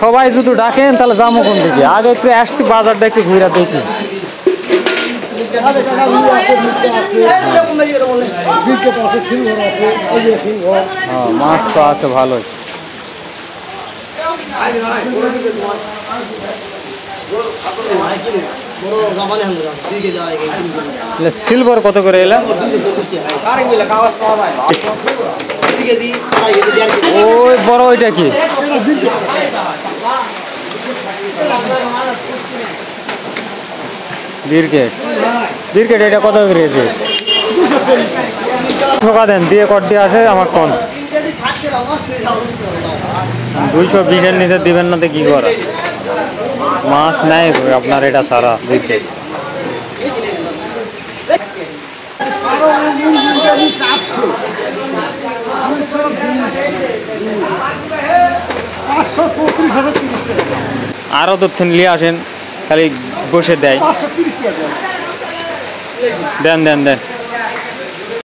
সবাই যদি ডাকেন তাহলে যাবো কোন দিকে? আগে একটু আসছি বাজারটা একটু ঘুরে দেখি। মাছ তো আছে ভালোই। সিলভার কত করে এলাম? ওই বড় ওইটা কি? বিরকেট বিরকেট এটা কত করেছে? ঠোকা দেন দিয়ে কট দিয়ে আসে আমার কোন 220-এর নিচে দিবেন না তো কি করে? মাছ নাই আপনার এটা সারা বিরকেট। আরো তো নিয়ে আসেন, খালি বসে দেয়। দেন দেন দেন।